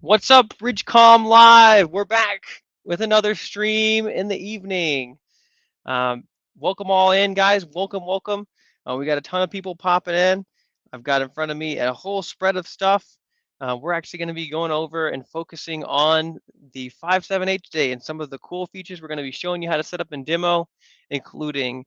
What's up, Bridgecom Live? We're back with another stream in the evening. Um, Welcome all in, guys. Welcome, welcome. We got a ton of people popping in. I've got in front of me a whole spread of stuff. We're actually going to be going over and focusing on the 578 today and some of the cool features we're going to be showing you how to set up in demo, including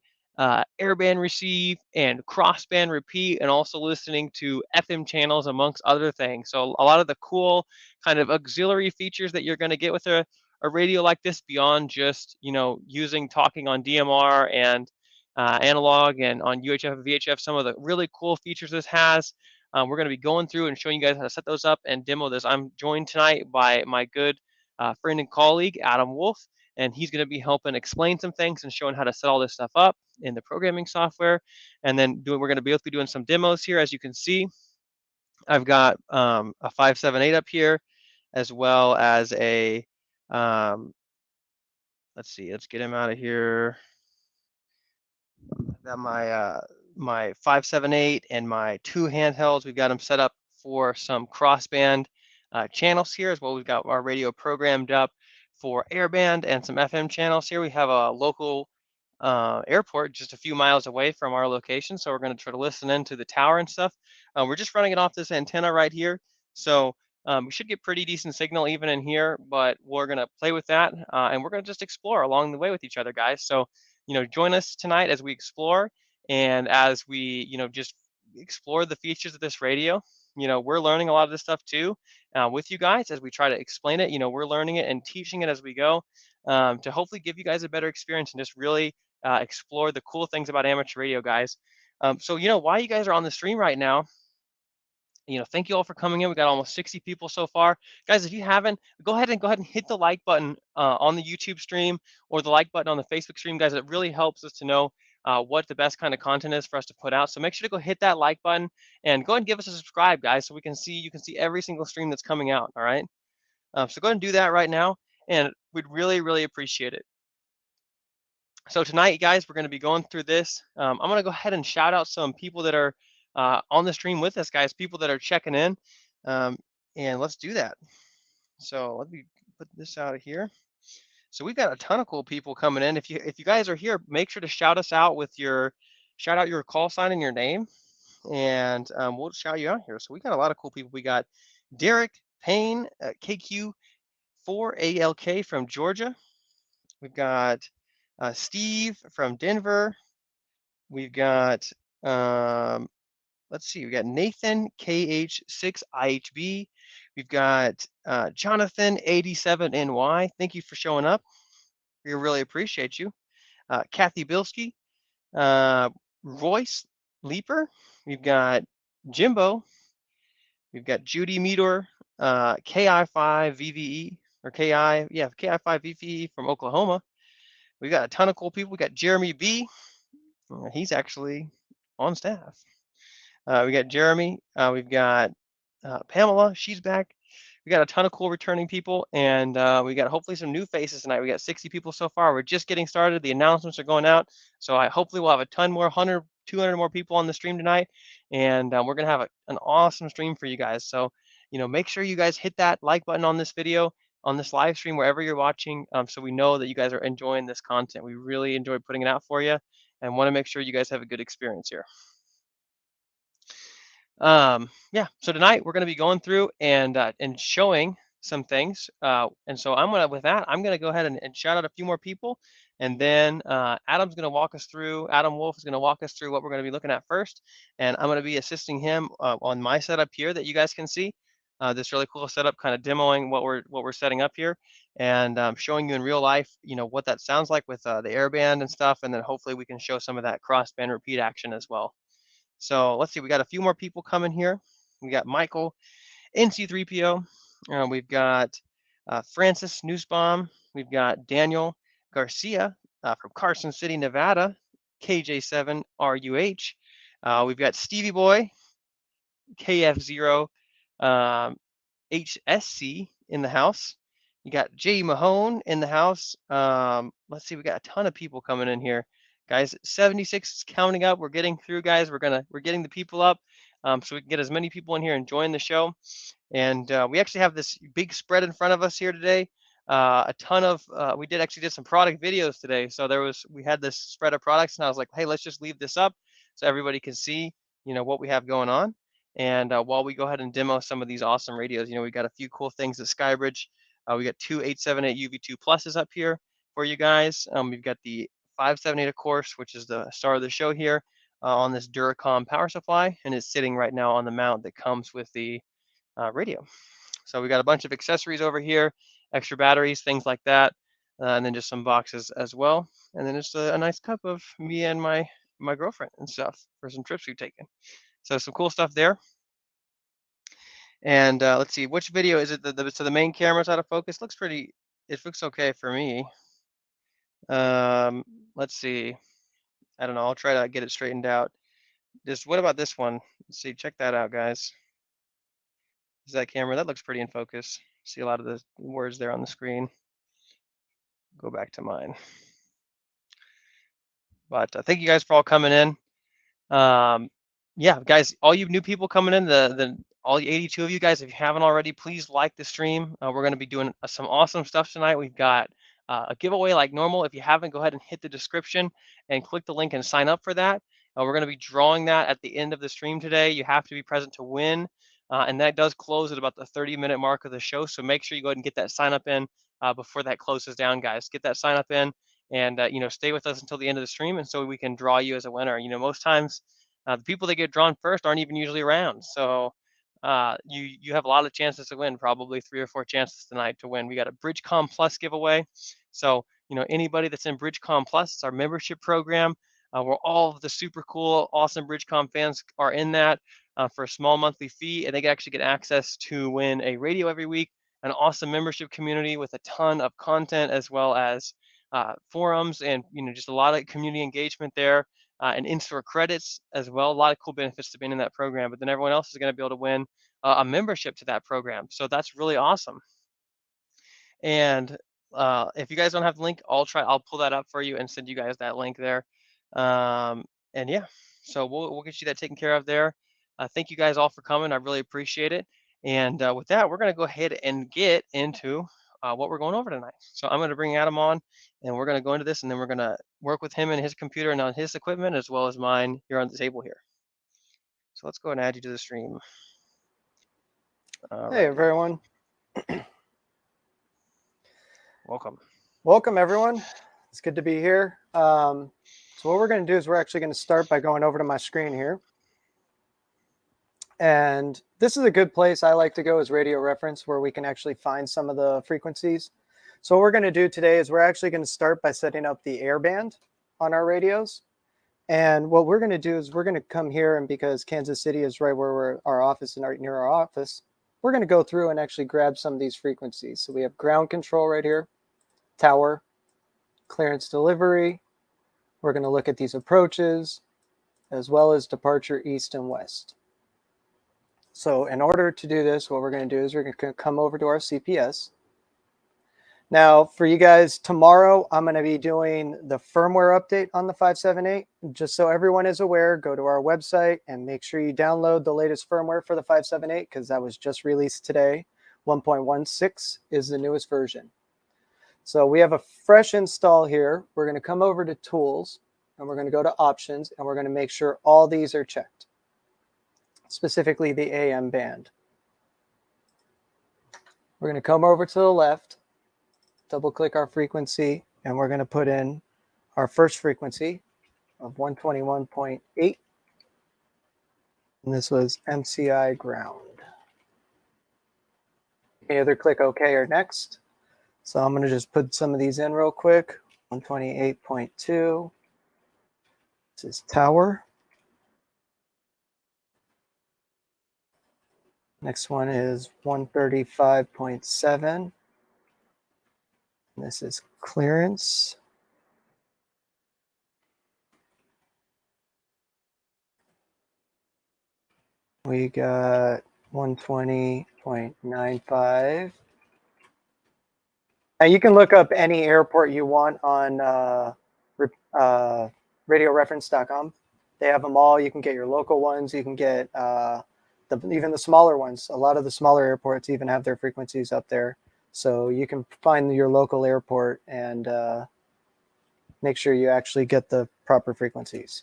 airband receive and crossband repeat, and also listening to FM channels amongst other things. So a lot of the cool kind of auxiliary features that you're going to get with a radio like this beyond just using talking on DMR and analog and on UHF and VHF. Some of the really cool features this has. We're going to be going through and showing you guys how to set those up and demo this. I'm joined tonight by my good friend and colleague Adam Wolf, and he's going to be helping explain some things and showing how to set all this stuff up in the programming software. And then we're going to both be doing some demos here. As you can see, I've got a 578 up here, as well as a um, let's see, let's get him out of here. I've got my 578 and my two handhelds. We've got them set up for some crossband channels here as well. We've got our radio programmed up for airband and some FM channels here. We have a local airport just a few miles away from our location, so we're going to try to listen into the tower and stuff. We're just running it off this antenna right here, so we should get pretty decent signal even in here, but we're going to play with that, and we're going to just explore along the way with each other, guys. So, join us tonight as we explore and as we, just explore the features of this radio. We're learning a lot of this stuff too with you guys as we try to explain it. We're learning it and teaching it as we go to hopefully give you guys a better experience and just really explore the cool things about amateur radio, guys. So, while you guys are on the stream right now, thank you all for coming in. We got almost 60 people so far, guys. If you haven't, go ahead and hit the like button on the YouTube stream or the like button on the Facebook stream, guys. It really helps us to know what the best kind of content is for us to put out. So make sure to go hit that like button and go ahead and give us a subscribe, guys, so you can see every single stream that's coming out. All right. So go ahead and do that right now, and we'd really, really appreciate it. So tonight, guys, we're going to be going through this. I'm going to go ahead and shout out some people that are on the stream with us, guys, people that are checking in, and let's do that. So let me put this out of here. So we've got a ton of cool people coming in. If you guys are here, make sure to shout us out with shout out your call sign and your name, and we'll shout you out here. So we got a lot of cool people. We got Derek Payne, KQ4ALK from Georgia. We've got Steve from Denver. We've got, let's see, we got Nathan KH6IHB. We've got Jonathan 87NY. Thank you for showing up. We really appreciate you. Kathy Bilski, Royce Leaper. We've got Jimbo. We've got Judy Meador, KI5VVE, or KI5VVE from Oklahoma. We got a ton of cool people. We got Jeremy B. He's actually on staff. We got Jeremy. We've got Pamela. She's back. We got a ton of cool returning people, and we got hopefully some new faces tonight. We got 60 people so far. We're just getting started. The announcements are going out, so hopefully we'll have a ton more, 100, 200 more people on the stream tonight, and we're gonna have an awesome stream for you guys. So, make sure you guys hit that like button on this video, on this live stream, wherever you're watching, so we know that you guys are enjoying this content. We really enjoy putting it out for you, and want to make sure you guys have a good experience here. Yeah, so tonight we're going to be going through and showing some things, and so with that I'm going to go ahead and shout out a few more people, and then Adam's going to walk us through. Adam Wolf is going to walk us through what we're going to be looking at first, and I'm going to be assisting him on my setup here that you guys can see. This really cool setup, kind of demoing what we're setting up here, and showing you in real life, what that sounds like with the airband and stuff, and then hopefully we can show some of that crossband repeat action as well. So let's see, we got a few more people coming here. We got Michael, NC3PO. We've got Francis Nussbaum. We've got Daniel Garcia from Carson City, Nevada, KJ7RUH. We've got Stevie Boy, KF0 HSC in the house. You got Jay Mahone in the house. Let's see, we got a ton of people coming in here. Guys, 76 is counting up. We're getting through, guys. We're getting the people up, so we can get as many people in here and join the show. And we actually have this big spread in front of us here today. A ton of we did some product videos today. So we had this spread of products, and I was like, hey, let's just leave this up so everybody can see, what we have going on. And while we go ahead and demo some of these awesome radios, we got a few cool things at Skybridge. We got two 878 UV2 pluses up here for you guys. We've got the 578, of course, which is the star of the show here, on this Duracom power supply, and it's sitting right now on the mount that comes with the radio. So we got a bunch of accessories over here, extra batteries, things like that, and then just some boxes as well. And then just a nice cup of me and my girlfriend and stuff for some trips we've taken. So some cool stuff there. And let's see, which video is it? So the main camera's out of focus. It looks okay for me. Let's see. I don't know. I'll try to get it straightened out. What about this one? Let's see. Check that out, guys. Is that camera? That looks pretty in focus. See a lot of the words there on the screen. Go back to mine. But thank you guys for all coming in. Yeah, guys, all you new people coming in, all 82 of you guys, if you haven't already, please like the stream. We're going to be doing some awesome stuff tonight. We've got a giveaway like normal. If you haven't, go ahead and hit the description and click the link and sign up for that. We're going to be drawing that at the end of the stream today. You have to be present to win. And that does close at about the 30-minute mark of the show. So make sure you go ahead and get that sign up in before that closes down, guys. Get that sign up in and stay with us until the end of the stream, and so we can draw you as a winner. Most times the people that get drawn first aren't even usually around. So you have a lot of chances to win, probably 3 or 4 chances tonight to win. We got a BridgeCom Plus giveaway. So, anybody that's in BridgeCom Plus, it's our membership program, where all of the super cool, awesome BridgeCom fans are in that for a small monthly fee, and they can actually get access to win a radio every week, an awesome membership community with a ton of content, as well as forums and just a lot of community engagement there, and in-store credits as well. A lot of cool benefits to being in that program. But then everyone else is going to be able to win a membership to that program. So that's really awesome. And if you guys don't have the link, I'll pull that up for you and send you guys that link there. And yeah, so we'll get you that taken care of there. Thank you guys all for coming. I really appreciate it. And with that, we're going to go ahead and get into what we're going over tonight. So I'm going to bring Adam on, and we're going to go into this, and then we're going to work with him and his computer and on his equipment, as well as mine here on the table here. So let's go and add you to the stream. Hey, everyone. Welcome, everyone. It's good to be here. So what we're going to do is we're actually going to start by going over to my screen here. And this is a good place I like to go as radio reference, where we can actually find some of the frequencies. So what we're going to do today is we're actually going to start by setting up the airband on our radios. And what we're going to do is we're going to come here, and because Kansas City is right where our office and right near our office, we're going to go through and actually grab some of these frequencies. So we have ground control right here, tower, clearance delivery. We're going to look at these approaches, as well as departure east and west. So in order to do this, what we're going to do is we're going to come over to our CPS. Now, for you guys, tomorrow I'm going to be doing the firmware update on the 578. Just so everyone is aware, go to our website and make sure you download the latest firmware for the 578, because that was just released today. 1.16 is the newest version. So we have a fresh install here. We're going to come over to Tools, and we're going to go to Options, and we're going to make sure all these are checked, specifically the AM band. We're going to come over to the left, double click our frequency, and we're going to put in our first frequency of 121.8. And this was MCI ground. You can either click OK or next. So I'm going to just put some of these in real quick. 128.2. This is tower. Next one is 135.7. This is clearance. We got 120.95. Now you can look up any airport you want on radioreference.com. They have them all. You can get your local ones. You can get even the smaller ones. A lot of the smaller airports even have their frequencies up there. So you can find your local airport and make sure you actually get the proper frequencies.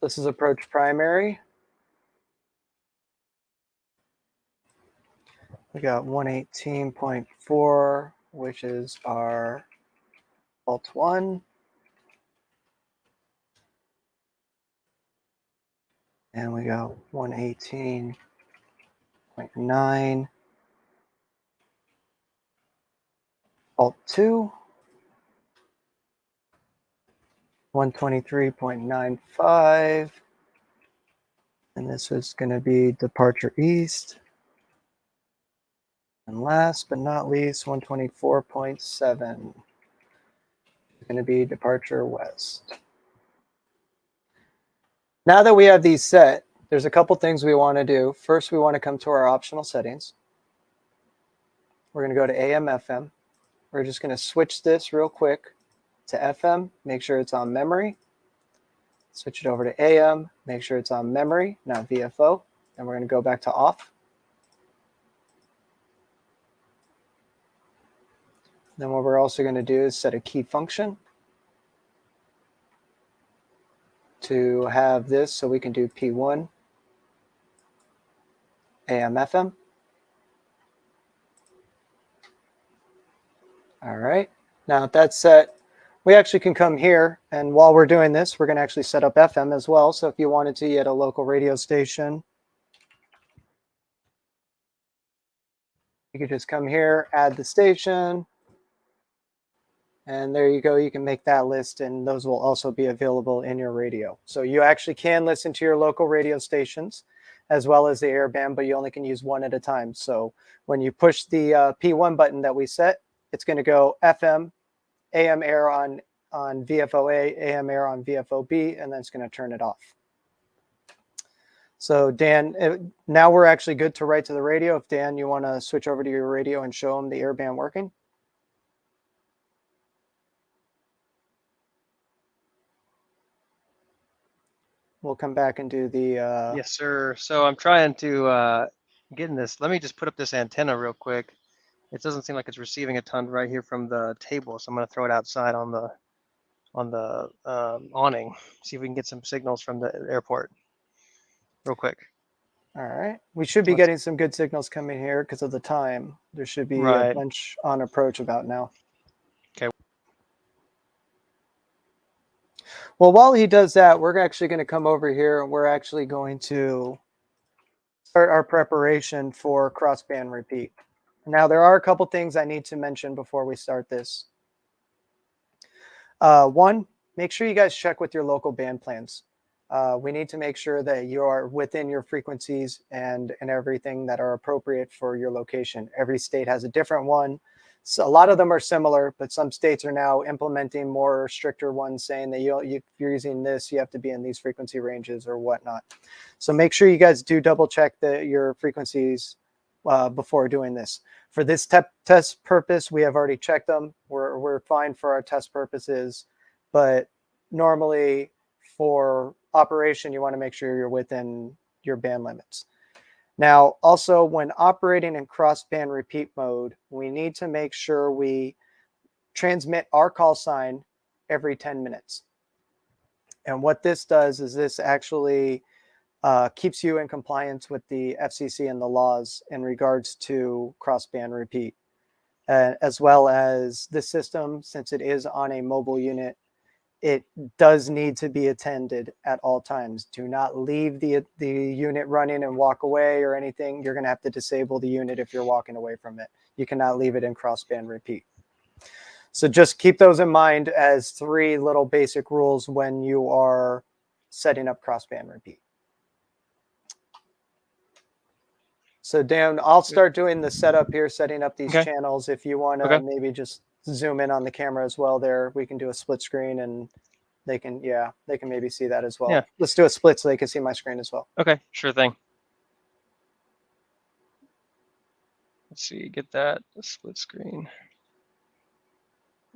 This is approach primary. We got 118.4, which is our Alt 1. And we got 118.9, Alt 2. 123.95. And this is going to be departure east. And last but not least, 124.7 is going to be departure west. Now that we have these set, there's a couple things we want to do. First, we want to come to our optional settings. We're going to go to AM, FM. We're just going to switch this real quick to FM, make sure it's on memory. Switch it over to AM, make sure it's on memory, not VFO. And we're going to go back to off. Then what we're also going to do is set a key function to have this so we can do P1, AM, FM. All right, now if that's set, we actually can come here, and while we're doing this, we're going to actually set up FM as well. So if you wanted to, you had a local radio station, you could just come here, add the station, and there you go. You can make that list, and those will also be available in your radio. So you actually can listen to your local radio stations as well as the airband, but you only can use one at a time. So when you push the P1 button that we set, it's going to go FM, AM air on VFOA, AM air on VFOB, and then it's going to turn it off. So Dan, now we're actually good to write to the radio. If Dan, you want to switch over to your radio and show them the airband working. We'll come back and do the... Yes, sir. So I'm trying to get in this. Let me just put up this antenna real quick. It doesn't seem like it's receiving a ton right here from the table, so I'm going to throw it outside on the awning. See if we can get some signals from the airport real quick. All right. We should be getting some good signals coming here because of the time. There should be a bunch on approach about now. Okay. Well, while he does that, we're actually going to come over here and we're actually going to start our preparation for crossband repeat. Now, there are a couple things I need to mention before we start this. One, make sure you guys check with your local band plans. We need to make sure that you are within your frequencies and everything that are appropriate for your location. Every state has a different one. So a lot of them are similar, but some states are now implementing more stricter ones saying that if you're using this, you have to be in these frequency ranges or whatnot. So make sure you guys do double check your frequencies before doing this. For this test purpose, we have already checked them. We're fine for our test purposes, but normally for operation, you want to make sure you're within your band limits. Now, also when operating in crossband repeat mode, we need to make sure we transmit our call sign every 10 minutes. And what this does is this actually keeps you in compliance with the FCC and the laws in regards to crossband repeat, as well as the system, since it is on a mobile unit, it does need to be attended at all times. Do not leave the unit running and walk away or anything. You're going to have to disable the unit if you're walking away from it. You cannot leave it in crossband repeat. So just keep those in mind as 3 little basic rules when you are setting up crossband repeat. So Dan, I'll start doing the setup here, setting up these channels. If you want to maybe just zoom in on the camera as well there, we can do a split screen and they can maybe see that as well. Yeah. Let's do a split so they can see my screen as well. Okay, sure thing. Let's see, get that split screen.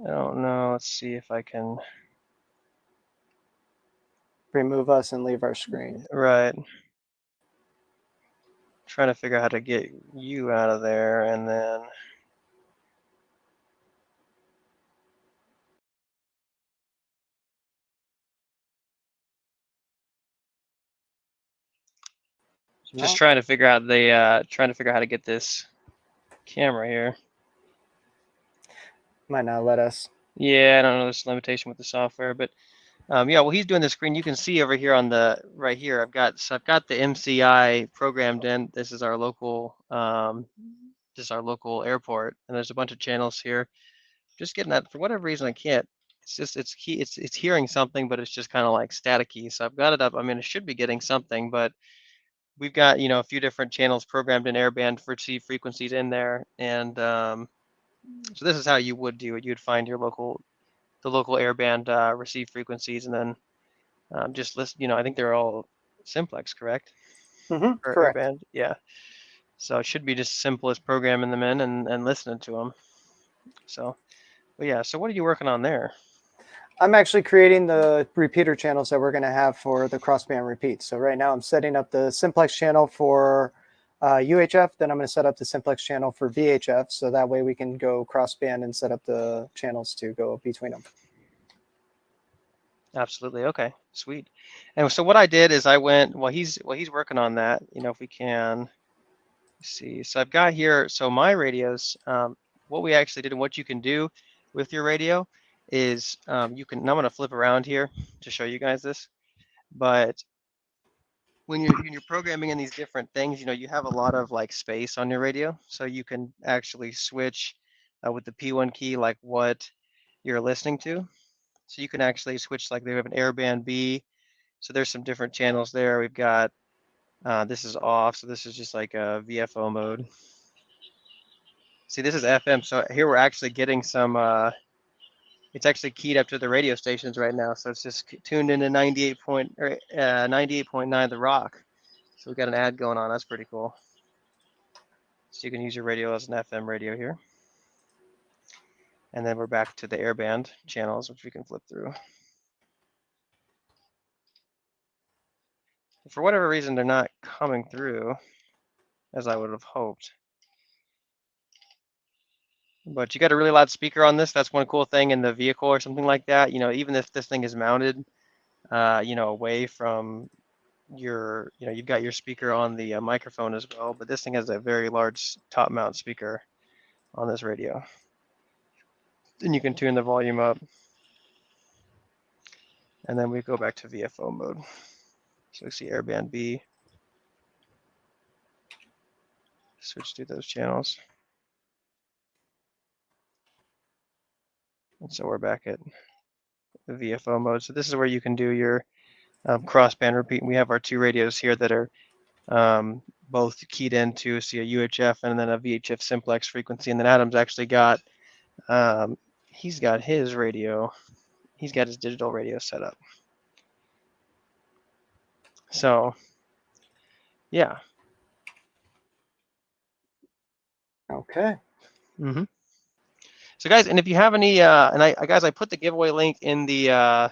I don't know. Let's see if I can. Remove us and leave our screen. Right. Trying to figure out how to get you out of there, and then. Just No, trying to figure out how to get this camera here. might not let us. Yeah, I don't know. There's a limitation with the software, but yeah. Well, he's doing the screen. You can see over here on the right here. I've got the MCI programmed in. This is our local airport, and there's a bunch of channels here. Just getting that for whatever reason I can't. It's just it's hearing something, but it's just kind of like staticky. So I've got it up. I mean, it should be getting something, but we've got a few different channels programmed in airband for receive frequencies in there, and so this is how you would do it. You'd find the local airband receive frequencies, and then just list. I think they're all simplex, correct? Or Correct. airband, yeah. So it should be just simple as programming them in and listening to them. So, but yeah. So what are you working on there? I'm actually creating the repeater channels that we're going to have for the crossband repeats. So right now I'm setting up the simplex channel for UHF. Then I'm going to set up the simplex channel for VHF. So that way we can go crossband and set up the channels to go between them. Absolutely. Okay. Sweet. And so what I did is I went while he's working on that. If we can see. So I've got here. So my radios. What we actually did and what you can do with your radio is you can. And I'm going to flip around here to show you guys this. But when you're programming in these different things, you have a lot of like space on your radio, so you can actually switch with the P1 key like what you're listening to. So you can actually switch like they have an airband B. So there's some different channels there. We've got this is off, so this is just like a VFO mode. See, this is FM, so here we're actually getting some. It's actually keyed up to the radio stations right now, so it's just tuned into 98.9 The Rock. So we got an ad going on. That's pretty cool. So you can use your radio as an FM radio here. And then we're back to the airband channels, which we can flip through. For whatever reason, they're not coming through as I would have hoped. But you got a really loud speaker on this. That's one cool thing in the vehicle or something like that. Even if this thing is mounted, away from your, you've got your speaker on the microphone as well. But this thing has a very large top mount speaker on this radio. And you can tune the volume up. And then we go back to VFO mode. So we see airband B. Switch to those channels. And so we're back at the VFO mode. So this is where you can do your crossband repeat. And we have our two radios here that are both keyed into, see a UHF and then a VHF simplex frequency. And then Adam's actually got, he's got his radio, he's got his digital radio set up. So, yeah. Okay. Mm-hmm. So guys, and if you have any, I put the giveaway link in the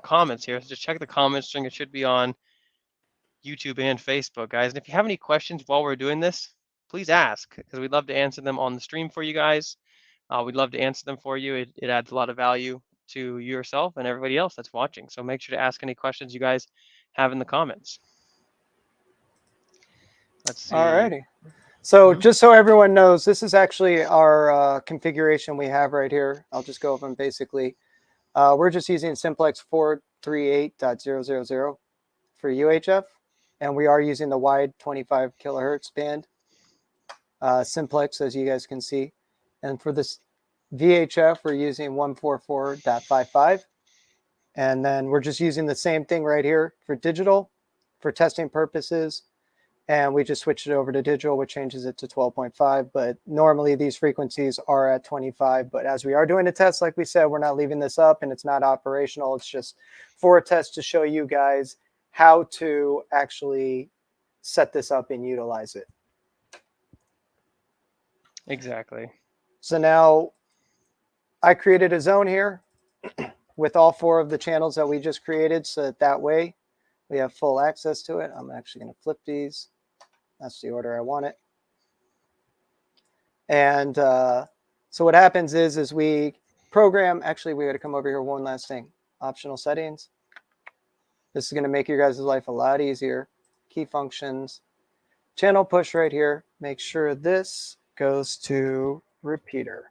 comments here. So just check the comments string. It should be on YouTube and Facebook, guys. And if you have any questions while we're doing this, please ask, because we'd love to answer them on the stream for you guys. We'd love to answer them for you. It adds a lot of value to yourself and everybody else that's watching. So make sure to ask any questions you guys have in the comments. Let's see. Alrighty. So just so everyone knows, this is actually our configuration we have right here. I'll just go over them basically. We're just using simplex 438.000 for UHF, and we are using the wide 25 kilohertz band simplex, as you guys can see. And for this VHF, we're using 144.55. And then we're just using the same thing right here for digital for testing purposes. And we just switched it over to digital, which changes it to 12.5. But normally these frequencies are at 25. But as we are doing a test, like we said, we're not leaving this up and it's not operational. It's just for a test to show you guys how to actually set this up and utilize it. Exactly. So now I created a zone here with all 4 of the channels that we just created, so that way we have full access to it. I'm actually going to flip these. That's the order I want it. And so what happens is we program, actually we got to come over here, one last thing, optional settings. This is going to make your guys' life a lot easier. Key functions, channel push right here. Make sure this goes to repeater.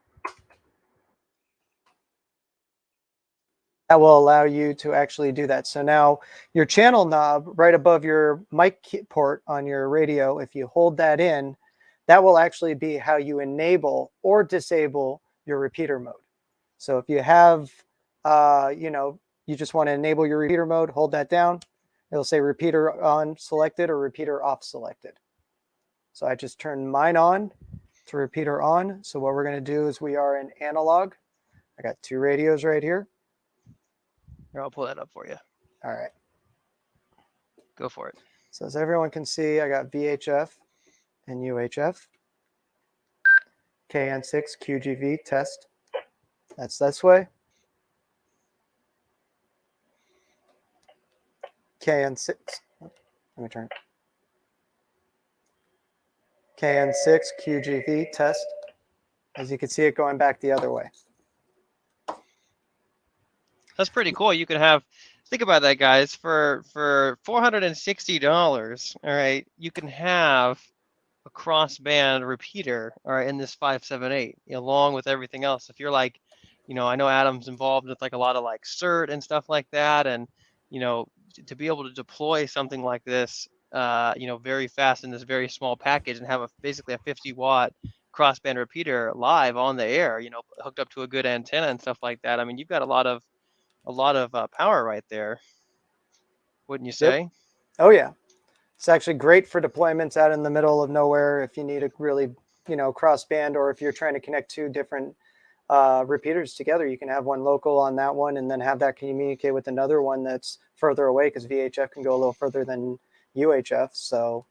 That will allow you to actually do that. So now your channel knob right above your mic port on your radio, if you hold that in, that will actually be how you enable or disable your repeater mode. So if you have, you just want to enable your repeater mode, hold that down. It'll say repeater on selected or repeater off selected. So I just turned mine on to repeater on. So what we're going to do is we are in analog. I got 2 radios right here. Here, I'll pull that up for you. All right. Go for it. So as everyone can see, I got VHF and UHF. KN6 QGV test. That's this way. KN6. Let me turn. KN6 QGV test. As you can see it going back the other way. That's pretty cool. You can have, think about that, guys. For $460, all right, you can have a crossband repeater, all right, in this 578, along with everything else. If you're like, I know Adam's involved with like a lot of like CERT and stuff like that, and to be able to deploy something like this, very fast in this very small package and have basically a 50-watt crossband repeater live on the air, hooked up to a good antenna and stuff like that. I mean, you've got a lot of power right there, wouldn't you say? Yep. Oh yeah, it's actually great for deployments out in the middle of nowhere if you need a really crossband, or if you're trying to connect 2 different repeaters together. You can have one local on that one and then have that communicate with another one that's further away, because VHF can go a little further than UHF. So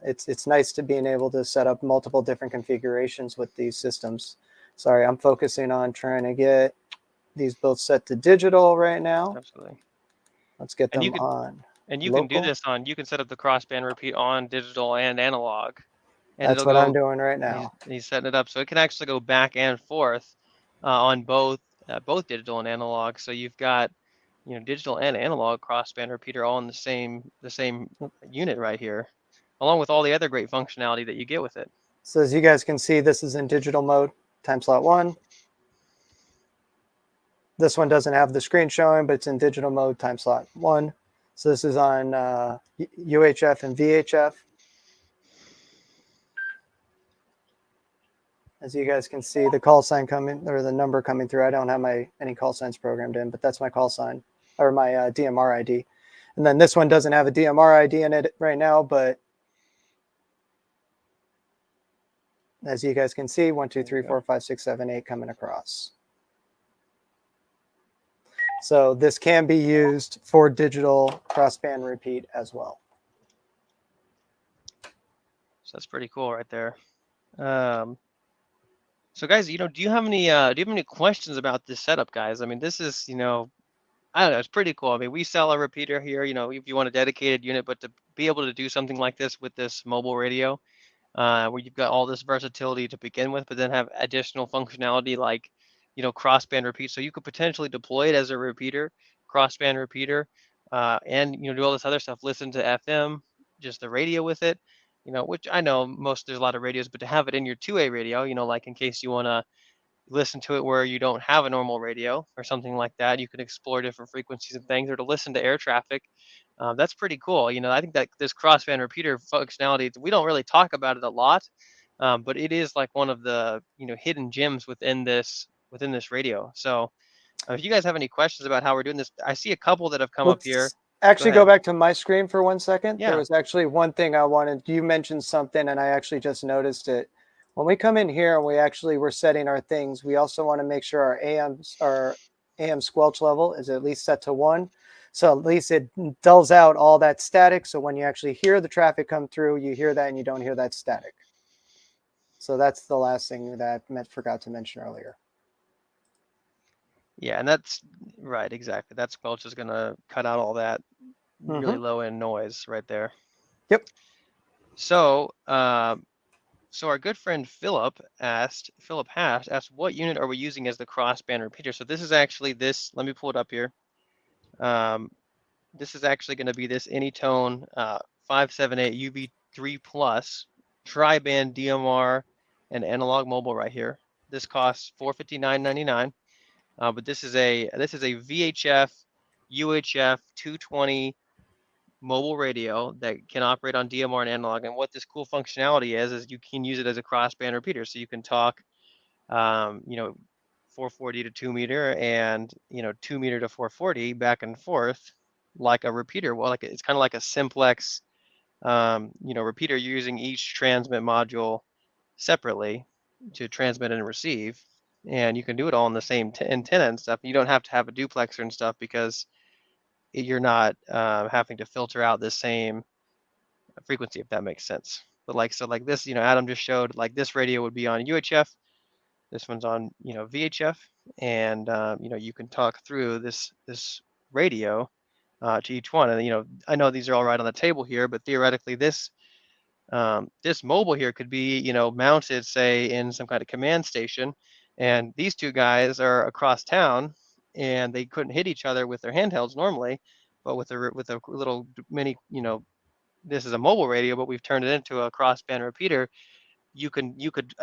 it's nice to being able to set up multiple different configurations with these systems. Sorry, I'm focusing on trying to get these both set to digital right now. Absolutely. Let's get them on. And you local. can do this you can set up the crossband repeat on digital and analog. And that's what I'm doing right now. He's setting it up so it can actually go back and forth on both digital and analog. So you've got digital and analog crossband repeater all in the same unit right here, along with all the other great functionality that you get with it. So as you guys can see, this is in digital mode, time slot 1. This one doesn't have the screen showing, but it's in digital mode, time slot 1. So this is on UHF and VHF. As you guys can see, the call sign coming, or the number coming through. I don't have any call signs programmed in, but that's my call sign, or my DMR ID. And then this one doesn't have a DMR ID in it right now, but as you guys can see, 1, 2, 3, 4, 5, 6, 7, 8 coming across. So this can be used for digital crossband repeat as well. So that's pretty cool right there. So guys, do you have any questions about this setup, guys? I mean, this is, I don't know, it's pretty cool. I mean, we sell a repeater here, if you want a dedicated unit, but to be able to do something like this with this mobile radio, where you've got all this versatility to begin with, but then have additional functionality like, crossband repeat. So you could potentially deploy it as a repeater, crossband repeater, and, do all this other stuff, listen to FM, just the radio with it, which I know there's a lot of radios, but to have it in your 2A radio, like in case you want to listen to it where you don't have a normal radio or something like that, you can explore different frequencies and things, or to listen to air traffic. That's pretty cool. I think that this crossband repeater functionality, we don't really talk about it a lot, but it is like one of the hidden gems within this radio. So if you guys have any questions about how we're doing this, I see a couple that have come up here. Actually, go back to my screen for 1 second. Yeah. There was actually one thing I wanted. You mentioned something, and I actually just noticed it. When we come in here and we're setting our things, we also want to make sure our AM squelch level is at least set to 1. So at least it dulls out all that static. So when you actually hear the traffic come through, you hear that and you don't hear that static. So that's the last thing that I forgot to mention earlier. Yeah, and that's right, exactly. That squelch is gonna cut out all that really Mm-hmm. low end noise right there. Yep. So, so our good friend Philip Hash asked, what unit are we using as the crossband repeater? So this is actually this. Let me pull it up here. Um, this is actually going to be this Anytone 578 UV3 Plus tri-band DMR and analog mobile right here. This costs $459.99. But this is a VHF UHF 220 mobile radio that can operate on DMR and analog. And what this cool functionality is you can use it as a crossband repeater. So you can talk, you know, 440 to 2 meter and, 2 meter to 440 back and forth like a repeater. Well, like it's kind of like a simplex, repeater using each transmit module separately to transmit and receive. And you can do it all in the same antenna and stuff. You don't have to have a duplexer and stuff because you're not having to filter out the same frequency, if that makes sense. But like this, Adam just showed like this radio would be on UHF. This one's on, VHF, and you can talk through this radio to each one. And I know these are all right on the table here, but theoretically, this mobile here could be, mounted, say, in some kind of command station, and these two guys are across town, and they couldn't hit each other with their handhelds normally, but with a little mini, this is a mobile radio, but we've turned it into a crossband repeater. You could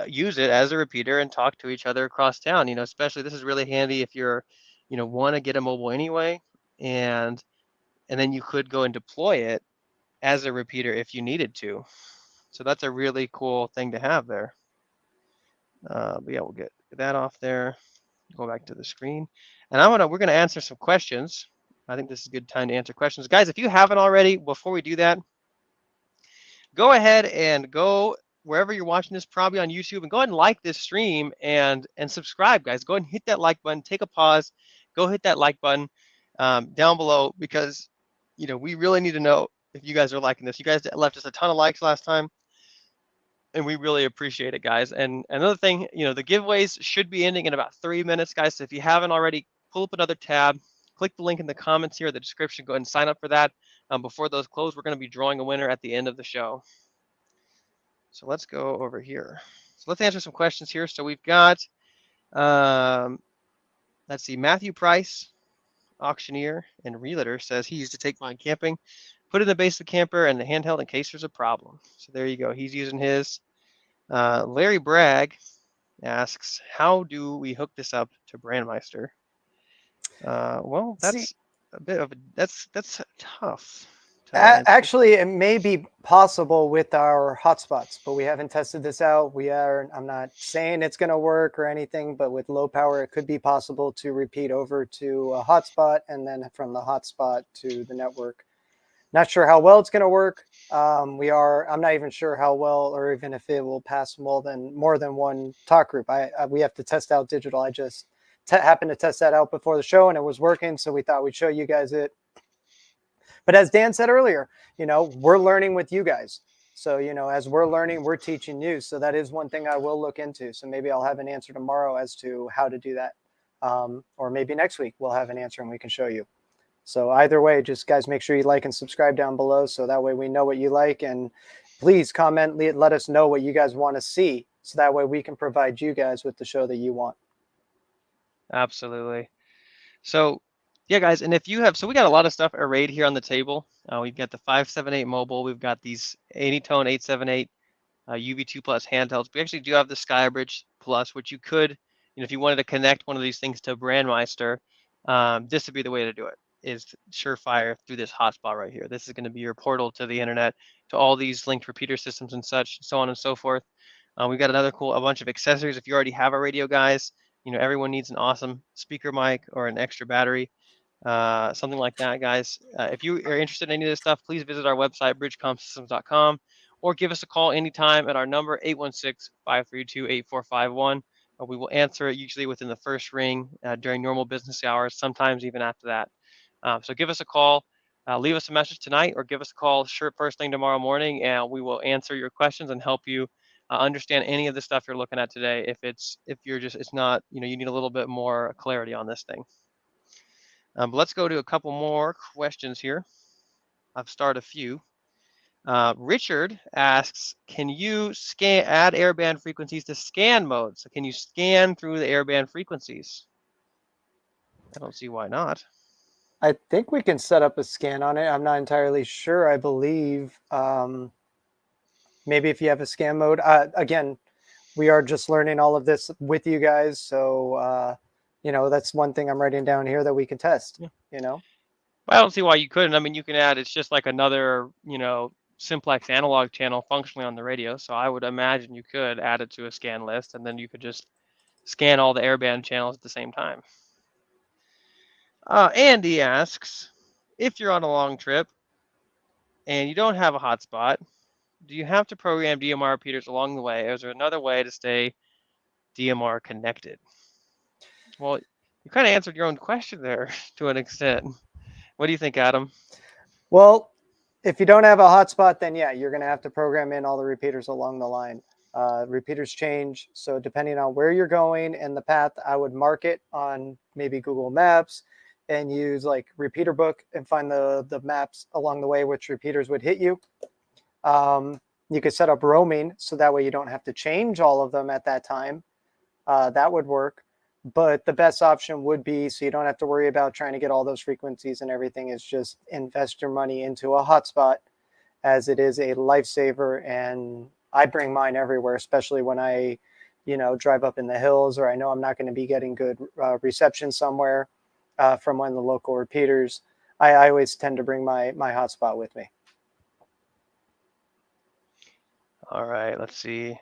use it as a repeater and talk to each other across town. Especially this is really handy if you're, want to get a mobile anyway, and then you could go and deploy it as a repeater if you needed to. So that's a really cool thing to have there. But yeah, we'll get that off there. Go back to the screen, and we're gonna answer some questions. I think this is a good time to answer questions, guys. If you haven't already, before we do that, go ahead and go wherever you're watching this, probably on YouTube, and go ahead and like this stream and subscribe, guys. Go ahead and hit that like button. Take a pause. Go hit that like button down below because we really need to know if you guys are liking this. You guys left us a ton of likes last time, and we really appreciate it, guys. And another thing, the giveaways should be ending in about 3 minutes, guys. So if you haven't already, pull up another tab, click the link in the comments here, the description, go ahead and sign up for that. Before those close, we're going to be drawing a winner at the end of the show. So let's go over here. So let's answer some questions here. So we've got, let's see, Matthew Price, auctioneer and realtor, says he used to take mine camping, put it in the base of the camper and the handheld in case there's a problem. So there you go. He's using his. Larry Bragg asks, how do we hook this up to Brandmeister? Well, See, that's a bit of that's tough to answer. actually, it may be possible with our hotspots, but we haven't tested this out. I'm not saying it's going to work or anything, but with low power, it could be possible to repeat over to a hotspot and then from the hotspot to the network. Not sure how well it's going to work. I'm not even sure how well, or even if it will pass more than one talk group. We have to test out digital. I just happened to test that out before the show and it was working. So we thought we'd show you guys it. But as Dan said earlier, we're learning with you guys. So, as we're learning, we're teaching you. So that is one thing I will look into. So maybe I'll have an answer tomorrow as to how to do that. Or maybe next week we'll have an answer and we can show you. So either way, just guys, make sure you like and subscribe down below. So that way we know what you like, and please comment, let us know what you guys want to see. So that way we can provide you guys with the show that you want. Absolutely. So yeah, guys, and if you have, so we got a lot of stuff arrayed here on the table. We've got the 578 mobile. We've got these Anytone 878 UV2 Plus handhelds. We actually do have the Skybridge Plus, which you could, if you wanted to connect one of these things to Brandmeister, this would be the way to do it, is surefire through this hotspot right here. This is going to be your portal to the internet, to all these linked repeater systems and such, so on and so forth. We've got a bunch of accessories. If you already have a radio, guys, everyone needs an awesome speaker mic or an extra battery. Something like that, guys. If you are interested in any of this stuff, please visit our website, bridgecomsystems.com, or give us a call anytime at our number, 816-532-8451. We will answer it usually within the first ring during normal business hours, sometimes even after that. So give us a call, leave us a message tonight, or give us a call first thing tomorrow morning, and we will answer your questions and help you understand any of the stuff you're looking at today. If you're just, it's not, you need a little bit more clarity on this thing. But let's go to a couple more questions here. I've started a few. Richard asks, can you add airband frequencies to scan mode? So can you scan through the airband frequencies? I don't see why not. I think we can set up a scan on it. I'm not entirely sure. I believe maybe if you have a scan mode. Again, we are just learning all of this with you guys. So, that's one thing I'm writing down here that we can test, I don't see why you couldn't. I mean, you can add, it's just like another, simplex analog channel functionally on the radio. So I would imagine you could add it to a scan list, and then you could just scan all the airband channels at the same time. Andy asks, if you're on a long trip and you don't have a hotspot, do you have to program DMR repeaters along the way? Or is there another way to stay DMR connected? Well, you kind of answered your own question there to an extent. What do you think, Adam? Well, if you don't have a hotspot, then yeah, you're going to have to program in all the repeaters along the line. Repeaters change. So depending on where you're going and the path, I would mark it on maybe Google Maps and use like repeater book and find the maps along the way, which repeaters would hit you. You could set up roaming so that way you don't have to change all of them at that time. That would work. But the best option would be, so you don't have to worry about trying to get all those frequencies and everything, is just invest your money into a hotspot, as it is a lifesaver. And I bring mine everywhere, especially when I, drive up in the hills, or I know I'm not going to be getting good reception somewhere from one of the local repeaters. I always tend to bring my hotspot with me. All right, let's see.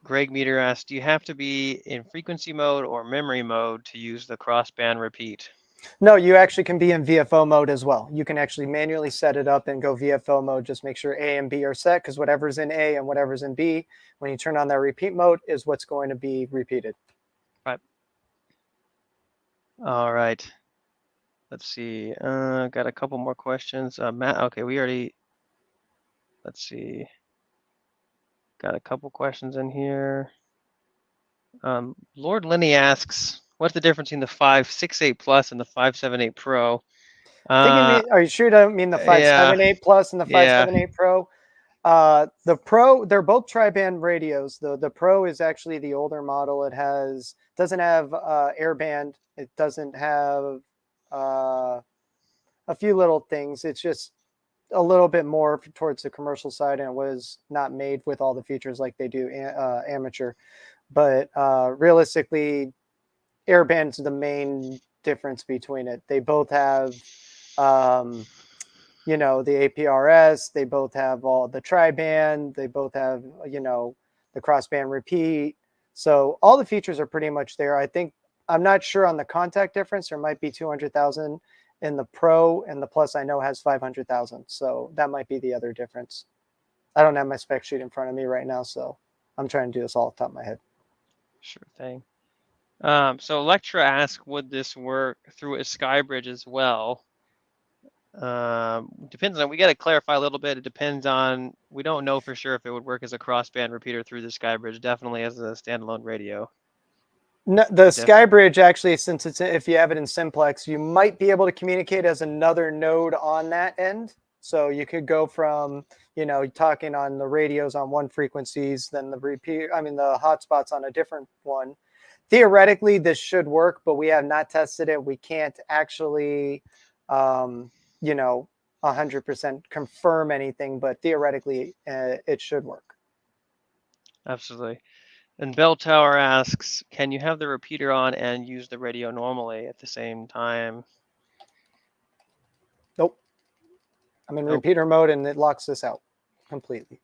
Greg Meter asks, do you have to be in frequency mode or memory mode to use the crossband repeat? No, you actually can be in VFO mode as well. You can actually manually set it up and go VFO mode. Just make sure A and B are set, because whatever's in A and whatever's in B, when you turn on that repeat mode, is what's going to be repeated. Right. All right. Let's see. Got a couple more questions. Matt, okay, let's see. Got a couple questions in here. Lord Lenny asks, what's the difference between the 568 Plus and the 578 Pro? I think you mean, are you sure you don't mean the 578 Plus and the 578 Pro? The Pro, they're both tri-band radios. The Pro is actually the older model. It doesn't have airband. It doesn't have a few little things. It's just a little bit more towards the commercial side, and it was not made with all the features like they do amateur. But realistically, airband's the main difference between it. They both have the APRS, they both have all the tri-band, they both have the crossband repeat. So all the features are pretty much there. I'm not sure on the contact difference. There might be 200,000 in the Pro, and the Plus I know has 500,000. So that might be the other difference. I don't have my spec sheet in front of me right now, so I'm trying to do this all off the top of my head. Sure thing. So Electra asks, would this work through a SkyBridge as well? Depends on, we got to clarify a little bit. It depends on, we don't know for sure if it would work as a crossband repeater through the SkyBridge, definitely as a standalone radio. No, the SkyBridge actually, since if you have it in simplex, you might be able to communicate as another node on that end. So you could go from, talking on the radios on one frequencies, then the hotspots on a different one. Theoretically, this should work, but we have not tested it. We can't actually, 100% confirm anything, but theoretically, it should work. Absolutely. And Bell Tower asks, can you have the repeater on and use the radio normally at the same time? Nope. I'm in repeater mode, and it locks this out completely.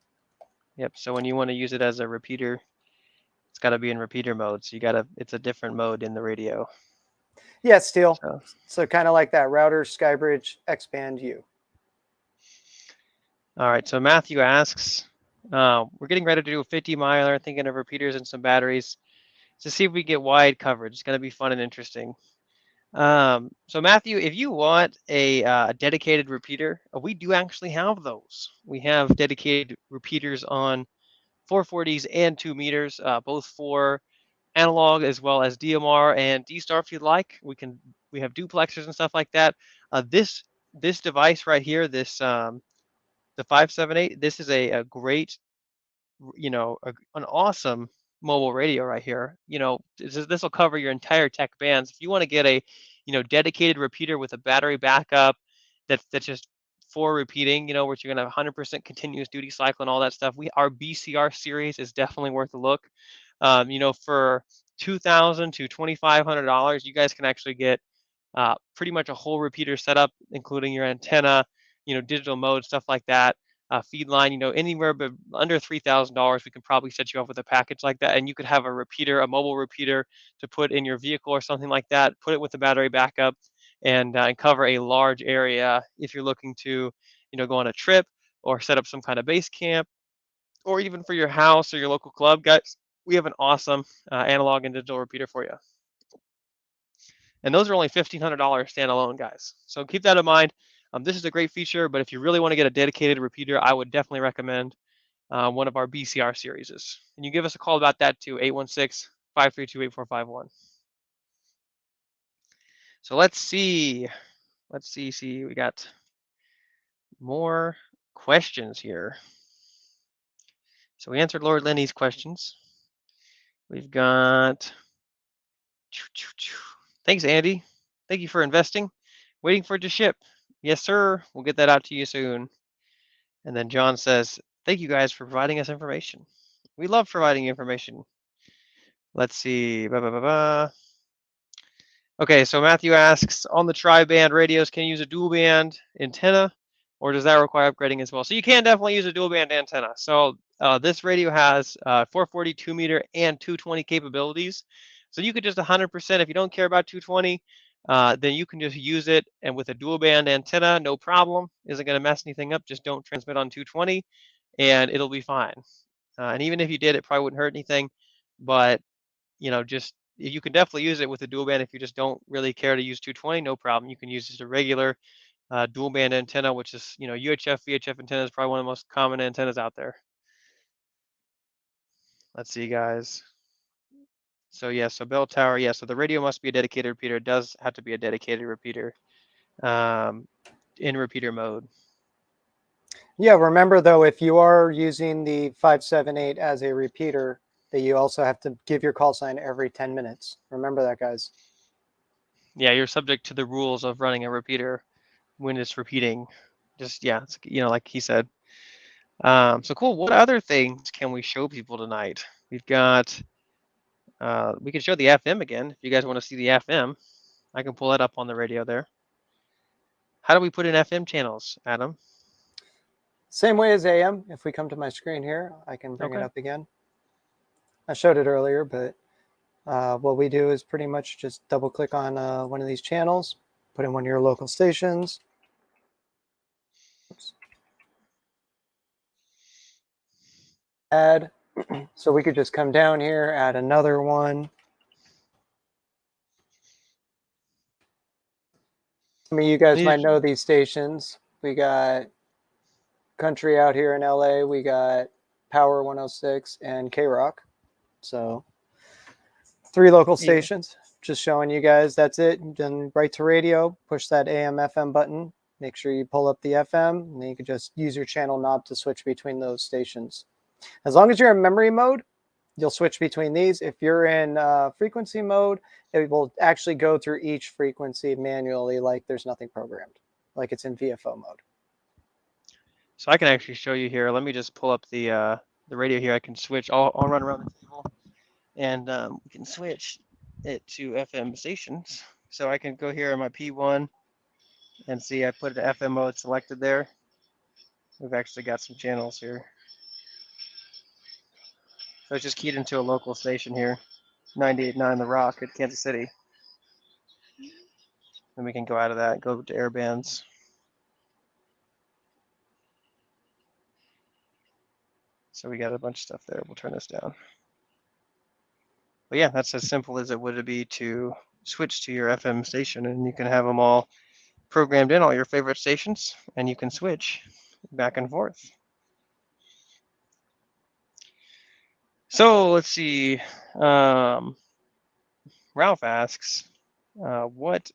Yep. So when you want to use it as a repeater, it's got to be in repeater mode. So it's a different mode in the radio. Yeah, still. So kind of like that router, SkyBridge, Expand U. All right. So Matthew asks, we're getting ready to do a 50 miler, thinking of repeaters and some batteries to see if we get wide coverage. It's going to be fun and interesting. So Matthew, if you want a dedicated repeater, we do actually have those. We have dedicated repeaters on 440s and 2 meters, both for analog as well as DMR and D-Star if you'd like. We have duplexers and stuff like that. This device right here, the 578, this is a great, an awesome mobile radio right here. This will cover your entire tech bands. If you want to get a, dedicated repeater with a battery backup that's just for repeating, which you're gonna have 100% continuous duty cycle and all that stuff. Our BCR series is definitely worth a look. For $2,000 to $2,500, you guys can actually get pretty much a whole repeater setup, including your antenna, digital mode, stuff like that. Feed line, anywhere but under $3,000, we can probably set you up with a package like that, and you could have a repeater, a mobile repeater, to put in your vehicle or something like that. Put it with the battery backup, and cover a large area if you're looking to, go on a trip or set up some kind of base camp, or even for your house or your local club, guys. We have an awesome analog and digital repeater for you. And those are only $1,500 standalone, guys. So keep that in mind. This is a great feature, but if you really want to get a dedicated repeater, I would definitely recommend one of our BCR series. And you give us a call about that too, 816-532-8451. So let's see. We got more questions here. So we answered Lord Lenny's questions. We've got, thanks, Andy. Thank you for investing. Waiting for it to ship. Yes, sir. We'll get that out to you soon. And then John says, thank you guys for providing us information. We love providing information. Let's see. Okay, so Matthew asks, on the tri-band radios, can you use a dual band antenna, or does that require upgrading as well? So you can definitely use a dual band antenna. So this radio has 440, 2 meter, and 220 capabilities. So you could just 100%, if you don't care about 220, then you can just use it, and with a dual band antenna, no problem. Isn't going to mess anything up. Just don't transmit on 220, and it'll be fine. And even if you did, it probably wouldn't hurt anything. But just you can definitely use it with a dual band. If you just don't really care to use 220, no problem. You can use just a regular dual band antenna, which is UHF, VHF antenna is probably one of the most common antennas out there. Let's see, guys. So yeah, so bell tower, yeah. So the radio must be a dedicated repeater. It does have to be a dedicated repeater in repeater mode. Yeah, remember though, if you are using the 578 as a repeater, that you also have to give your call sign every 10 minutes. Remember that, guys. Yeah, you're subject to the rules of running a repeater when it's repeating. Just, yeah, it's, like he said. So cool. What other things can we show people tonight? We've got, we can show the FM again. If you guys want to see the FM, I can pull that up on the radio there. How do we put in FM channels, Adam? Same way as AM. If we come to my screen here, I can bring it up again. I showed it earlier, but what we do is pretty much just double click on one of these channels, put in one of your local stations. Oops. Add. So we could just come down here, add another one. I mean, you guys might know these stations. We got Country out here in LA. We got Power 106 and K-Rock. So 3 local stations. Just showing you guys. That's it. Then right to radio. Push that AM FM button. Make sure you pull up the FM, and then you can just use your channel knob to switch between those stations. As long as you're in memory mode, you'll switch between these. If you're in frequency mode, it will actually go through each frequency manually, like there's nothing programmed, like it's in VFO mode. So I can actually show you here. Let me just pull up the radio here. I can switch. I'll run around the table, and we can switch it to FM stations. So I can go here on my P1 and see I put the FM mode selected there. We've actually got some channels here. So it's just keyed into a local station here, 98.9 The Rock at Kansas City. And we can go out of that, go to air bands. So we got a bunch of stuff there. We'll turn this down. But yeah, that's as simple as it would be to switch to your FM station, and you can have them all programmed in, all your favorite stations, and you can switch back and forth. So let's see. Ralph asks, what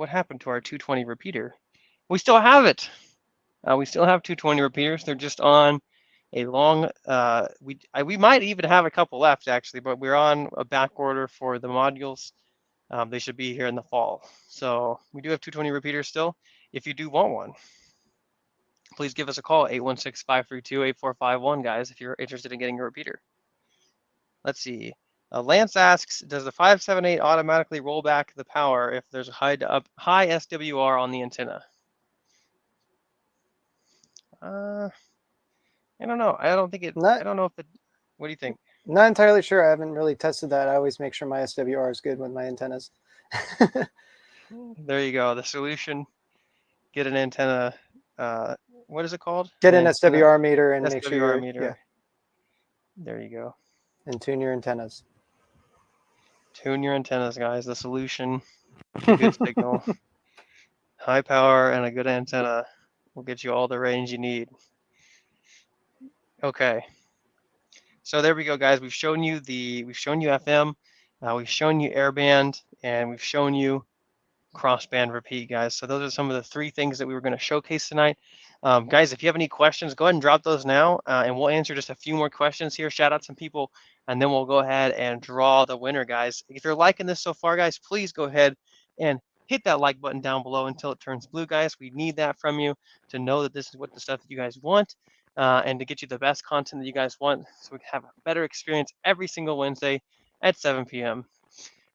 happened to our 220 repeater? We still have it. We still have 220 repeaters. They're just on a long. We might even have a couple left actually, but we're on a back order for the modules. They should be here in the fall. So we do have 220 repeaters still. If you do want one, please give us a call, 816-532-8451, guys, if you're interested in getting a repeater. Let's see. Lance asks, does the 578 automatically roll back the power if there's a high SWR on the antenna? I don't know. I don't think it. I Not don't know if it. What do you think? not entirely sure. I haven't really tested that. I always make sure my SWR is good with my antennas. There you go. The solution. Get an antenna. What is it called? Get An an antenna SWR meter and make sure SWR you're meter. There you go. and tune your antennas. Tune your antennas, guys. The solution to good signal. High power and a good antenna will get you all the range you need. Okay. So there we go, guys. We've shown you FM, we've shown you airband, and we've shown you crossband repeat, guys. So those are some of the three things that we were going to showcase tonight. Guys, if you have any questions, go ahead and drop those now, and we'll answer just a few more questions here, shout out some people, and then we'll go ahead and draw the winner, guys. If you're liking this so far, guys, please go ahead and hit that like button down below until it turns blue, guys. We need that from you to know that this is what the stuff that you guys want, and to get you the best content that you guys want, so we can have a better experience every single Wednesday at 7 p.m.